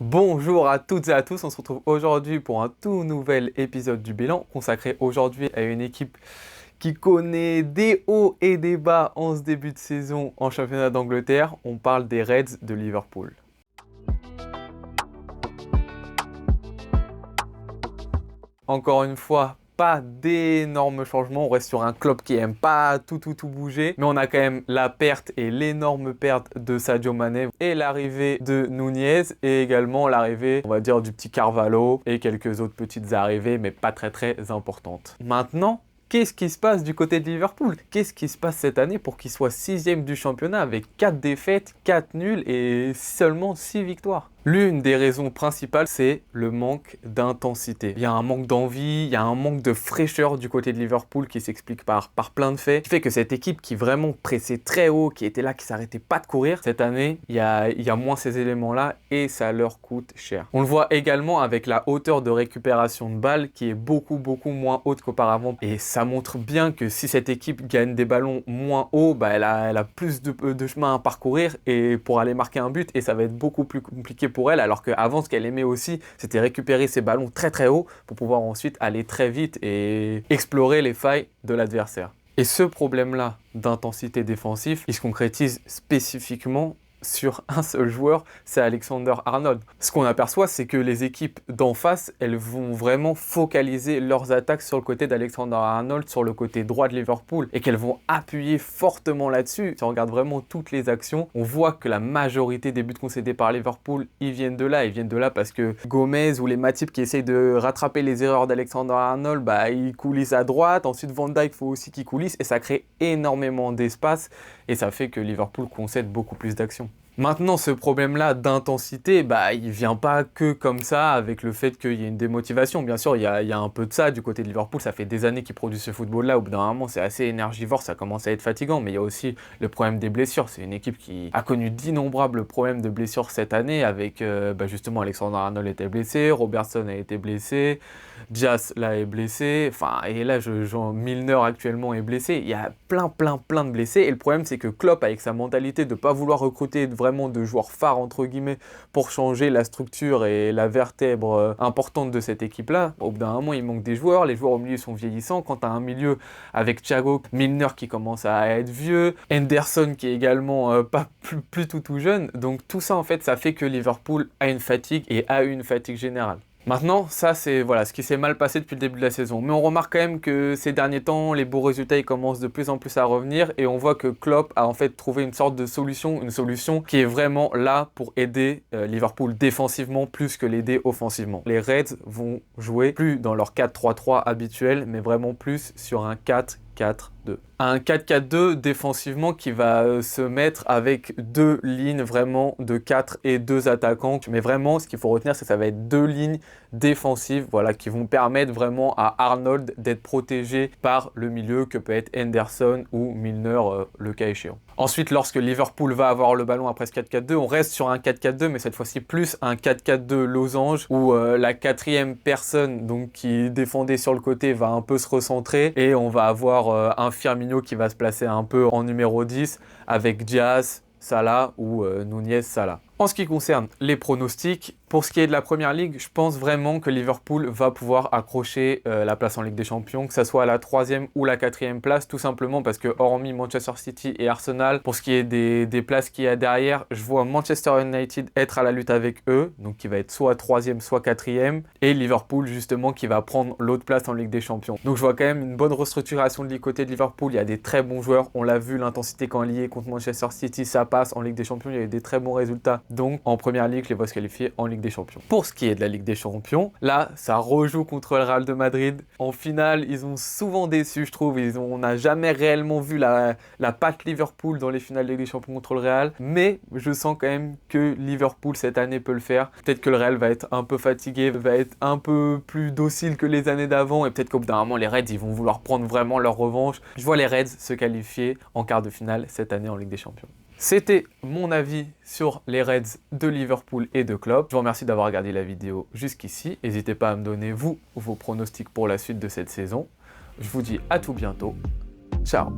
Bonjour à toutes et à tous, on se retrouve aujourd'hui pour un tout nouvel épisode du bilan consacré aujourd'hui à une équipe qui connaît des hauts et des bas en ce début de saison en championnat d'Angleterre. On parle des Reds de Liverpool. Encore une fois, pas d'énormes changements, on reste sur un club qui aime pas tout bouger, mais on a quand même la perte et l'énorme perte de Sadio Mané et l'arrivée de Nunez et également l'arrivée, on va dire, du petit Carvalho et quelques autres petites arrivées, mais pas très importantes. Maintenant, qu'est-ce qui se passe du côté de Liverpool? Qu'est-ce qui se passe cette année pour qu'il soit 6e du championnat avec 4 défaites, 4 nuls et seulement 6 victoires? L'une des raisons principales, c'est le manque d'intensité. Il y a un manque d'envie, il y a un manque de fraîcheur du côté de Liverpool qui s'explique par plein de faits, qui fait que cette équipe qui vraiment pressait très haut, qui était là, qui s'arrêtait pas de courir, cette année, il y a moins ces éléments-là et ça leur coûte cher. On le voit également avec la hauteur de récupération de balles qui est beaucoup moins haute qu'auparavant. Et ça montre bien que si cette équipe gagne des ballons moins hauts, elle a plus de chemin à parcourir et pour aller marquer un but, et ça va être beaucoup plus compliqué pour elle, alors qu'avant, ce qu'elle aimait aussi, c'était récupérer ses ballons très haut pour pouvoir ensuite aller très vite et explorer les failles de l'adversaire. Et ce problème-là d'intensité défensive, il se concrétise spécifiquement sur un seul joueur, c'est Alexander-Arnold. Ce qu'on aperçoit, c'est que les équipes d'en face, elles vont vraiment focaliser leurs attaques sur le côté d'Alexander-Arnold, sur le côté droit de Liverpool, et qu'elles vont appuyer fortement là-dessus. Si on regarde vraiment toutes les actions, on voit que la majorité des buts concédés par Liverpool, ils viennent de là. Ils viennent de là parce que Gomez ou les Matip qui essayent de rattraper les erreurs d'Alexander-Arnold, ils coulissent à droite. Ensuite, Van Dijk, il faut aussi qu'il coulisse, et ça crée énormément d'espace, et ça fait que Liverpool concède beaucoup plus d'actions. Maintenant, ce problème-là d'intensité, il vient pas que comme ça, avec le fait qu'il y ait une démotivation. Bien sûr, il y a un peu de ça du côté de Liverpool. Ça fait des années qu'ils produisent ce football-là. Au bout d'un moment, c'est assez énergivore, ça commence à être fatigant. Mais il y a aussi le problème des blessures. C'est une équipe qui a connu d'innombrables problèmes de blessures cette année, avec justement Alexander-Arnold était blessé, Robertson a été blessé, Diaz là est blessé, et là Milner actuellement est blessé. Il y a plein de blessés. Et le problème, c'est que Klopp, avec sa mentalité de ne pas vouloir recruter vraiment de joueurs phares entre guillemets pour changer la structure et la vertèbre importante de cette équipe-là, au bout d'un moment, il manque des joueurs. Les joueurs au milieu sont vieillissants. Quand tu as un milieu avec Thiago, Milner qui commence à être vieux, Henderson qui est également pas plus tout jeune. Donc tout ça, en fait, ça fait que Liverpool a une fatigue et a une fatigue générale. Maintenant, ça c'est ce qui s'est mal passé depuis le début de la saison. Mais on remarque quand même que ces derniers temps, les beaux résultats ils commencent de plus en plus à revenir, et on voit que Klopp a en fait trouvé une sorte de solution, une solution qui est vraiment là pour aider Liverpool défensivement plus que l'aider offensivement. Les Reds vont jouer plus dans leur 4-3-3 habituel, mais vraiment plus sur un 4-4-2. Un 4-4-2 défensivement qui va se mettre avec deux lignes vraiment de 4 et 2 attaquants. Mais vraiment, ce qu'il faut retenir, c'est que ça va être deux lignes défensives qui vont permettre vraiment à Arnold d'être protégé par le milieu que peut être Henderson ou Milner, le cas échéant. Ensuite, lorsque Liverpool va avoir le ballon après ce 4-4-2, on reste sur un 4-4-2, mais cette fois-ci plus un 4-4-2 losange, où la quatrième personne qui défendait sur le côté va un peu se recentrer, et on va avoir un Firmino qui va se placer un peu en numéro 10 avec Diaz, Salah ou Nunez, Salah. En ce qui concerne les pronostics, pour ce qui est de la Première Ligue, je pense vraiment que Liverpool va pouvoir accrocher la place en Ligue des Champions, que ce soit à la 3e ou la 4e place, tout simplement parce que hormis Manchester City et Arsenal, pour ce qui est des places qu'il y a derrière, je vois Manchester United être à la lutte avec eux, donc qui va être soit 3e, soit 4e, et Liverpool justement qui va prendre l'autre place en Ligue des Champions. Donc je vois quand même une bonne restructuration du côté de Liverpool, il y a des très bons joueurs, on l'a vu, l'intensité quand liée contre Manchester City, ça passe en Ligue des Champions, il y a eu des très bons résultats. Donc en Première Ligue, je les vois se qualifier en Ligue des Champions. Pour ce qui est de la Ligue des Champions, là, ça rejoue contre le Real de Madrid. En finale, ils ont souvent déçu, je trouve. On n'a jamais réellement vu la patte Liverpool dans les finales de Ligue des Champions contre le Real. Mais je sens quand même que Liverpool, cette année, peut le faire. Peut-être que le Real va être un peu fatigué, va être un peu plus docile que les années d'avant. Et peut-être qu'au bout d'un moment, les Reds, ils vont vouloir prendre vraiment leur revanche. Je vois les Reds se qualifier en quart de finale cette année en Ligue des Champions. C'était mon avis sur les Reds de Liverpool et de Klopp. Je vous remercie d'avoir regardé la vidéo jusqu'ici. N'hésitez pas à me donner, vos pronostics pour la suite de cette saison. Je vous dis à tout bientôt. Ciao!